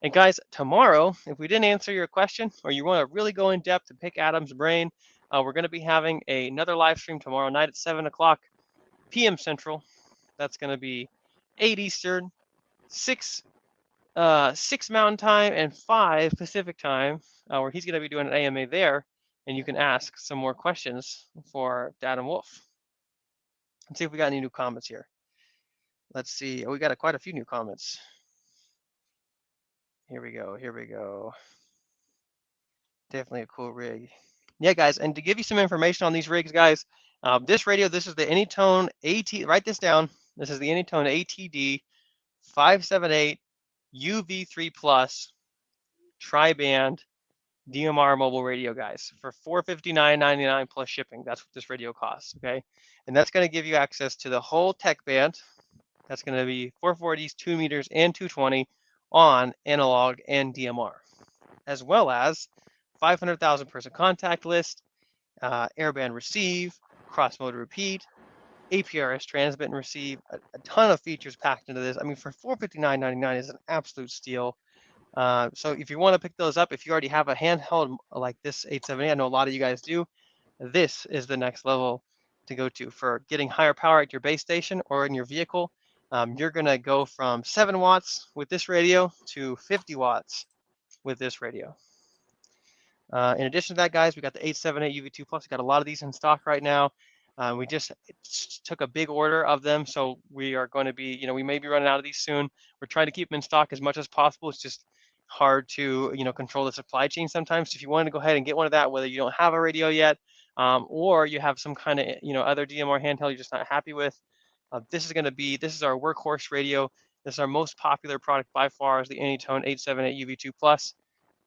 And guys, tomorrow, if we didn't answer your question or you want to really go in depth to pick Adam's brain, we're going to be having another live stream tomorrow night at 7 o'clock p.m. Central. That's going to be 8 Eastern, 6 Mountain Time, and 5 Pacific Time, where he's going to be doing an AMA there, and you can ask some more questions for Adam Wolf. Let's see if we got any new comments here. Let's see. Oh, we got quite a few new comments. Here we go. Definitely a cool rig. Yeah, guys, and to give you some information on these rigs, guys, this radio, this is the Anytone AT, write this down. This is the Anytone ATD 578 UV3 Plus tri-band DMR mobile radio, guys, for $459.99 plus shipping. That's what this radio costs, okay? And that's going to give you access to the whole tech band. That's going to be 440s, 2 meters, and 220 on analog and DMR, as well as 500,000 person contact list, airband receive, cross mode repeat, APRS transmit and receive, a ton of features packed into this. I mean, for $459.99 is an absolute steal. So if you want to pick those up, if you already have a handheld like this 878, I know a lot of you guys do, this is the next level to go to for getting higher power at your base station or in your vehicle. You're going to go from 7 watts with this radio to 50 watts with this radio. In addition to that, guys, we got the 878 UV2 Plus. We got a lot of these in stock right now. We just took a big order of them, so we are going to be, we may be running out of these soon. We're trying to keep them in stock as much as possible. It's just hard to, control the supply chain sometimes. So if you want to go ahead and get one of that, whether you don't have a radio yet, or you have some kind of, other DMR handheld you're just not happy with, this is our workhorse radio. This is our most popular product by far, is the Anytone 878 UV2 Plus,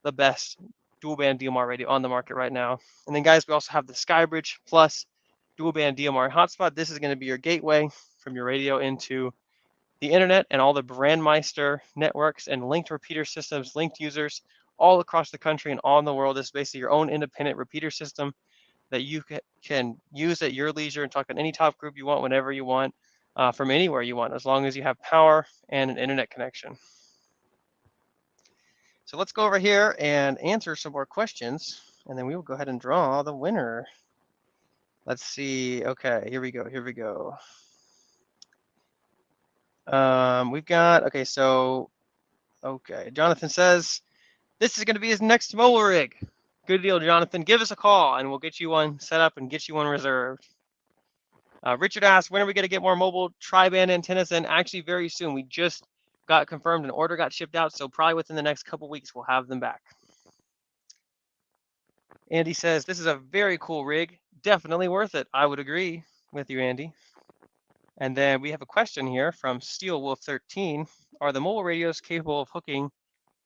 the best dual band DMR radio on the market right now. And then, guys, we also have the Skybridge Plus dual band DMR hotspot. This is going to be your gateway from your radio into the internet and all the Brandmeister networks and linked repeater systems, linked users all across the country and all in the world. This is basically your own independent repeater system that you can use at your leisure and talk on any top group you want, whenever you want, from anywhere you want, as long as you have power and an internet connection. So let's go over here and answer some more questions, and then we will go ahead and draw the winner. Let's see. Okay, here we go. We've got, Jonathan says, this is going to be his next mobile rig. Good deal, Jonathan. Give us a call, and we'll get you one set up and get you one reserved. Richard asked, when are we going to get more mobile tri-band antennas? And actually, very soon. We just got confirmed, an order got shipped out, so probably within the next couple weeks we'll have them back. Andy says, this is a very cool rig, definitely worth it. I would agree with you, Andy. And then we have a question here from Steel Wolf 13. Are the mobile radios capable of hooking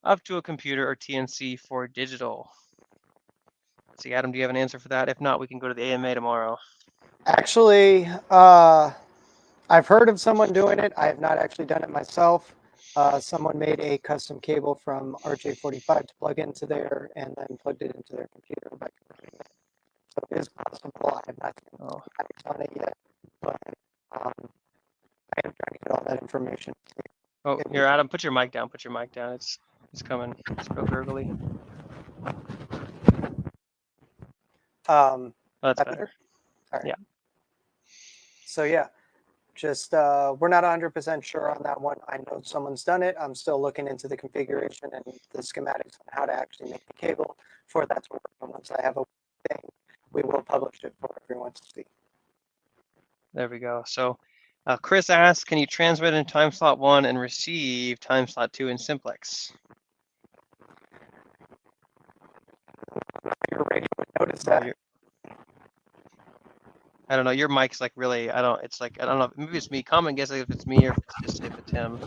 up to a computer or TNC for digital? Let's see, Adam, do you have an answer for that? If not, we can go to the AMA tomorrow. Actually, I've heard of someone doing it. I have not actually done it myself. Someone made a custom cable from RJ45 to plug into there and then plugged it into their computer by converting it. So it is possible. I have not seen schematics on it yet, but I am trying to get all that information. Oh, here, Adam, put your mic down. Put your mic down. It's coming. It's real gurgly. Oh, that's better. All right. Yeah. So yeah, just we're not 100% sure on that one. I know someone's done it. I'm still looking into the configuration and the schematics on how to actually make the cable for that to work. And once I have a thing, we will publish it for everyone to see. There we go. So Chris asks, can you transmit in time slot 1 and receive time slot 2 in simplex? Your radio would notice that. I don't know. Your mic's like really, it's like, I don't know. Maybe it's me. Comment guess if it's me or if it's him.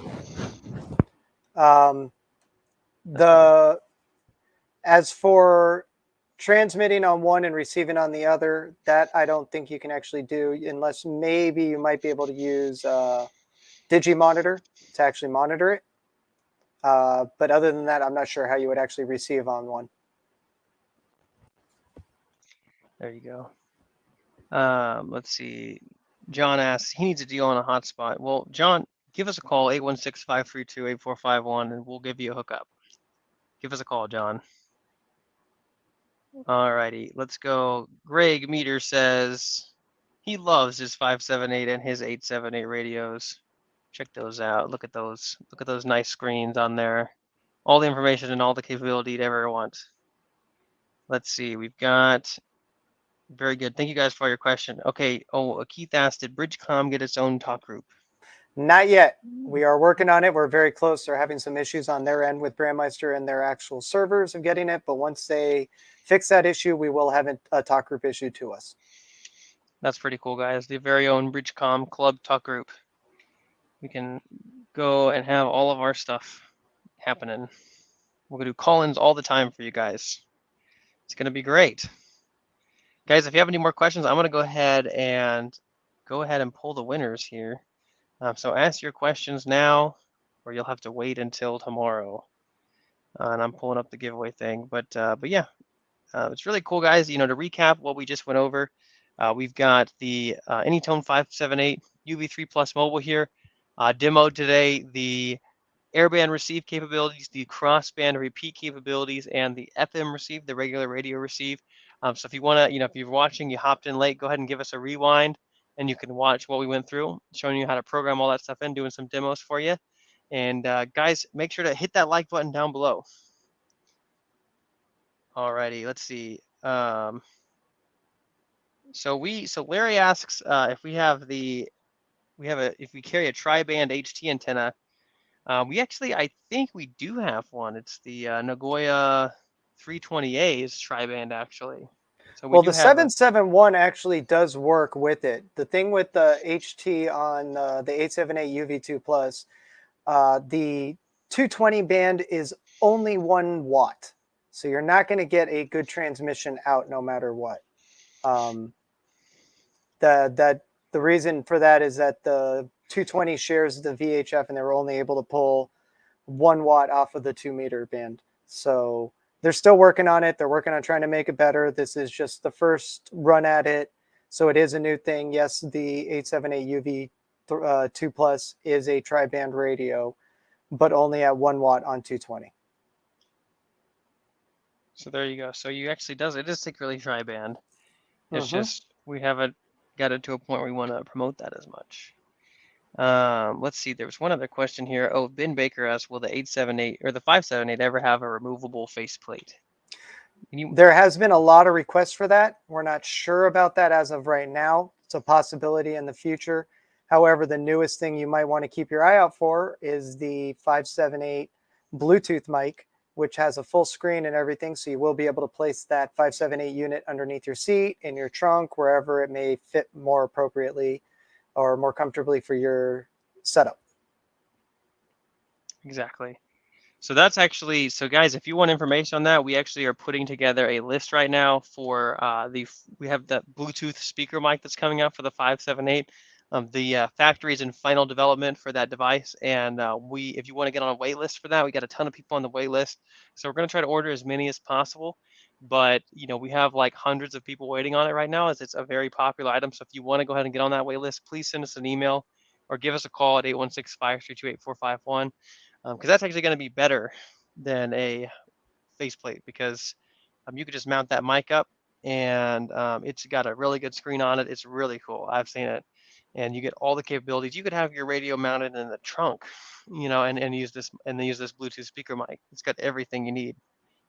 As for transmitting on one and receiving on the other, that I don't think you can actually do unless maybe you might be able to use Digimonitor to actually monitor it. But other than that, I'm not sure how you would actually receive on one. There you go. Let's see. John asks, he needs a deal on a hotspot. Well, John, give us a call, 816-532-8451, and we'll give you a hookup. Give us a call, John. All righty, let's go. Greg Meter says he loves his 578 and his 878 radios. Check those out. Look at those. Look at those nice screens on there. All the information and all the capability you'd ever want. Let's see. We've got very good. Thank you guys for your question. Okay. Oh, Keith asked, did Bridgecom get its own talk group? Not yet. We are working on it. We're very close. They're having some issues on their end with Brandmeister and their actual servers of getting it. But once they fix that issue, we will have a talk group issued to us. That's pretty cool, guys. The very own Bridgecom Club talk group. We can go and have all of our stuff happening. We're going to do call-ins all the time for you guys. It's going to be great. Guys, if you have any more questions, I'm going to go ahead and pull the winners here. So ask your questions now, or you'll have to wait until tomorrow. And I'm pulling up the giveaway thing. But yeah, it's really cool, guys. You know, to recap what we just went over, we've got the Anytone 578 UV3 Plus mobile here. Demoed today the airband receive capabilities, the crossband repeat capabilities, and the FM receive, the regular radio receive. So if you want to, you know, if you're watching, you hopped in late, go ahead and give us a rewind, and you can watch what we went through, showing you how to program all that stuff in, doing some demos for you. And guys, make sure to hit that like button down below. Alrighty, let's see. So Larry asks if we carry a tri-band HT antenna. We actually, I think we do have one. It's the Nagoya 320A's tri-band, actually. So well, the 771 actually does work with it. The thing with the HT on the 878 UV2 Plus, the 220 band is only 1 watt. So you're not going to get a good transmission out no matter what. The reason for that is that the 220 shares the VHF and they were only able to pull 1 watt off of the 2 meter band. So they're still working on it. They're working on trying to make it better. This is just the first run at it. So it is a new thing. Yes, the 878 UV2 Plus is a tri-band radio, but only at 1 watt on 220. So there you go. So you actually it does take really tri-band. It's just we haven't got it to a point where we want to promote that as much. Let's see. There was one other question here. Oh, Ben Baker asked, will the 878 or the 578 ever have a removable faceplate? There has been a lot of requests for that. We're not sure about that as of right now. It's a possibility in the future. However, the newest thing you might want to keep your eye out for is the 578 Bluetooth mic, which has a full screen and everything. So you will be able to place that 578 unit underneath your seat, in your trunk, wherever it may fit more appropriately or more comfortably for your setup. Exactly. So that's actually, so guys, if you want information on that, we actually are putting together a list right now for we have the Bluetooth speaker mic that's coming out for the 578. The factory is in final development for that device, and if you want to get on a wait list for that, we got a ton of people on the wait list. So we're going to try to order as many as possible. But we have like hundreds of people waiting on it right now, as it's a very popular item. So if you want to go ahead and get on that wait list, please send us an email or give us a call at 816-532-8451. Because that's actually going to be better than a faceplate, because you could just mount that mic up, and it's got a really good screen on it. It's really cool. I've seen it, and you get all the capabilities. You could have your radio mounted in the trunk, and use this Bluetooth speaker mic. It's got everything you need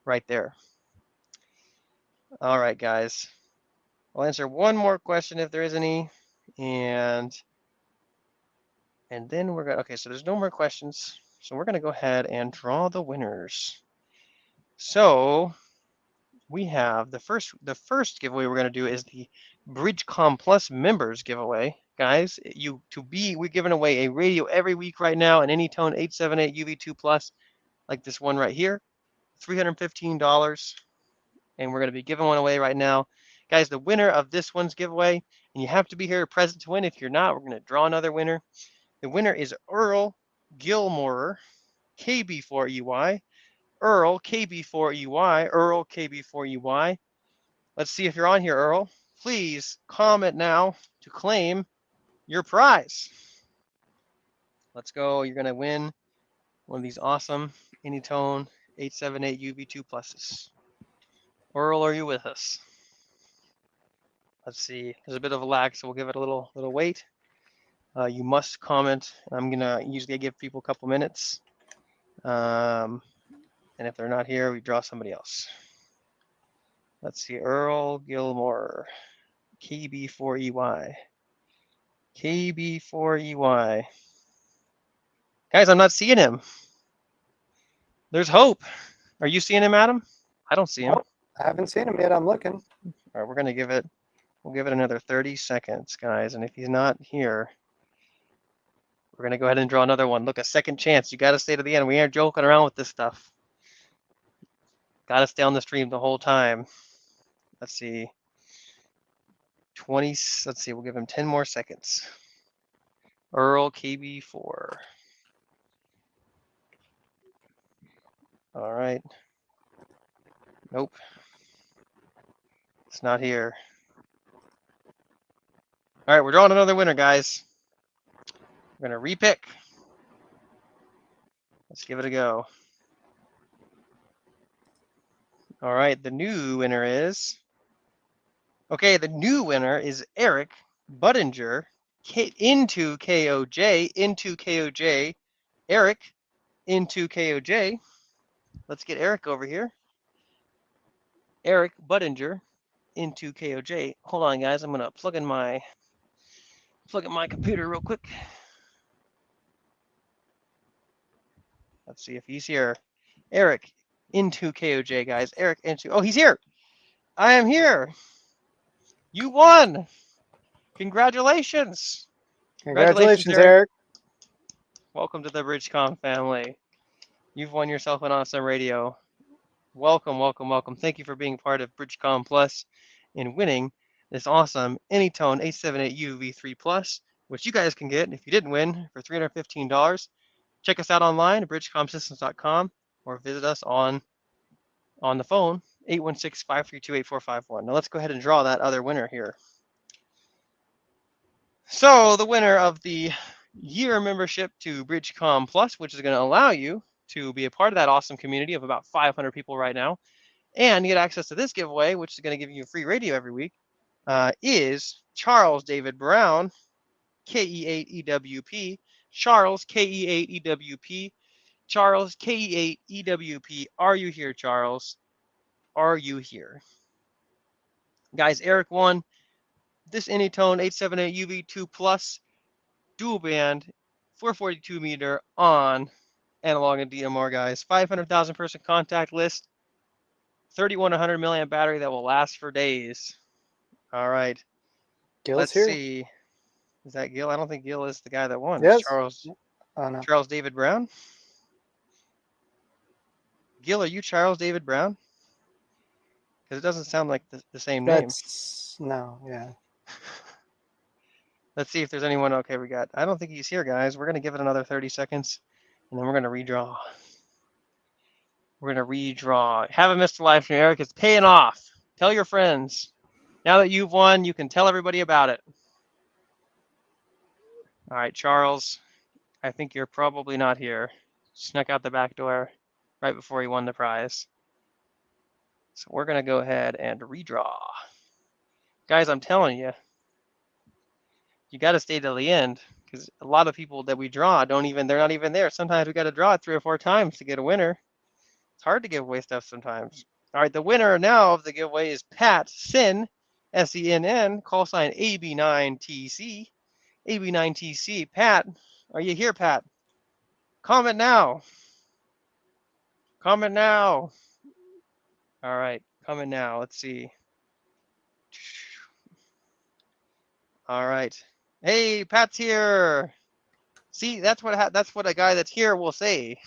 right there. All right, guys. I'll answer one more question if there is any, and then we're gonna. Okay, so there's no more questions. So we're gonna go ahead and draw the winners. So we have the first giveaway we're going to do is the BridgeCom Plus members giveaway. Guys, we're giving away a radio every week right now, an Anytone 878 UV2 Plus, like this one right here, $315, and we're going to be giving one away right now. Guys, the winner of this one's giveaway, and you have to be here present to win. If you're not, we're going to draw another winner. The winner is Earl Gilmore, KB4EY. Earl, KB4EY, Earl, KB4EY. Let's see if you're on here, Earl. Please comment now to claim your prize. Let's go. You're going to win one of these awesome Anytone 878 UV2 Pluses. Earl, are you with us? Let's see. There's a bit of a lag, so we'll give it a little wait. You must comment. I'm going to usually give people a couple minutes. And if they're not here, we draw somebody else. Let's see, Earl Gilmore, KB4EY. KB4EY. Guys, I'm not seeing him. There's hope. Are you seeing him, Adam? I don't see him. Nope, I haven't seen him yet. I'm looking. All right, we'll give it another 30 seconds, guys. And if he's not here, we're going to go ahead and draw another one. Look, a second chance. You got to stay to the end. We aren't joking around with this stuff. Got to stay on the stream the whole time. Let's see. Let's see, we'll give him 10 more seconds. Earl KB4. All right. Nope. It's not here. All right, we're drawing another winner, guys. We're going to repick. Let's give it a go. All right, the new winner is... Okay, the new winner is Eric Buttinger, into KOJ. Eric, into KOJ. Let's get Eric over here. Eric Buttinger, into KOJ. Hold on, guys. I'm gonna plug in my computer real quick. Let's see if he's here. Eric, into KOJ, guys. Eric, into... Oh, he's here. I am here. You won. Congratulations. Congratulations, Eric. Welcome to the BridgeCom family. You've won yourself an awesome radio. Welcome, welcome, welcome. Thank you for being part of BridgeCom Plus and winning this awesome Anytone 878 UV3 Plus, which you guys can get if you didn't win for $315. Check us out online at bridgecomsystems.com or visit us on the phone, 816-532-8451. Now let's go ahead and draw that other winner here. So the winner of the year membership to BridgeCom Plus, which is going to allow you to be a part of that awesome community of about 500 people right now, and get access to this giveaway, which is going to give you a free radio every week, is Charles David Brown, KE8EWP. Charles, KE8EWP. Charles, KE8EWP. Are you here, Charles? Are you here? Guys, Eric won this Anytone 878 UV2 Plus dual band 442 meter on analog and DMR, guys. 500,000 person contact list, 3100 milliamp battery that will last for days. All right. Gil's Let's here. see. Is that Gil? I don't think Gil is the guy that won. Yes. Charles Oh no. Charles David Brown. Gil, are you Charles David Brown? Because it doesn't sound like the same name. That's no. Yeah. Let's see if there's anyone. Okay, we got. I don't think he's here, guys. We're gonna give it another 30 seconds, and then we're gonna redraw. We're gonna redraw. Have a Mr. Live stream, Eric. It's paying off. Tell your friends. Now that you've won, you can tell everybody about it. All right, Charles. I think you're probably not here. Snuck out the back door right before he won the prize. So we're gonna go ahead and redraw. Guys, I'm telling you, you got to stay till the end because a lot of people that we draw they're not even there. Sometimes we got to draw it 3 or 4 times to get a winner. It's hard to give away stuff sometimes. All right, the winner now of the giveaway is Pat Sin, SENN, call sign AB9TC. AB9TC. Pat, are you here, Pat? Comment now. Comment now. All right, comment now. Let's see. All right. Hey, Pat's here. See, that's what a guy that's here will say,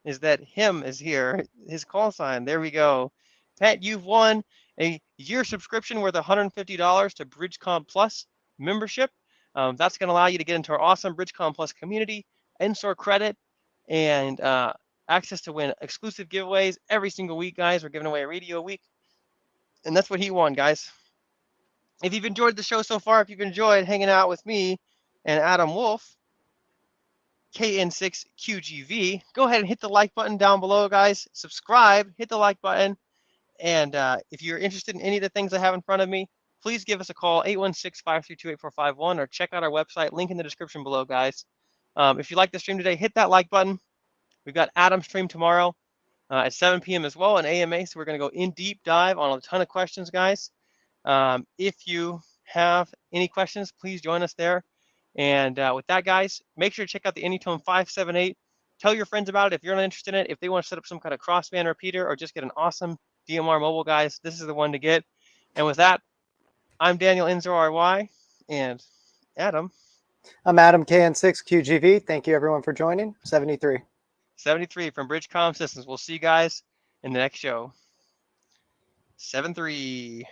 is that him is here, his call sign. There we go. Pat, you've won a year subscription worth $150 to BridgeCom Plus membership. That's going to allow you to get into our awesome BridgeCom Plus community, N0REY credit, and access to win exclusive giveaways every single week, guys. We're giving away a radio a week, and that's what he won, guys. If you've enjoyed the show so far, if you've enjoyed hanging out with me and Adam Wolf, KN6QGV, go ahead and hit the like button down below, guys. Subscribe, hit the like button. And if you're interested in any of the things I have in front of me, please give us a call, 816-532-8451, or check out our website, link in the description below, guys. If you like the stream today, hit that like button. We've got Adam's stream tomorrow at 7 p.m. as well, an AMA, so we're going to go in deep dive on a ton of questions, guys. If you have any questions, please join us there. And with that, guys, make sure to check out the Anytone 578. Tell your friends about it if you're not interested in it. If they want to set up some kind of crossband repeater or just get an awesome DMR mobile, guys, this is the one to get. And with that, I'm Daniel N0REY and Adam. I'm Adam KN6QGV. Thank you everyone for joining. 73 from BridgeCom Systems. We'll see you guys in the next show. 73.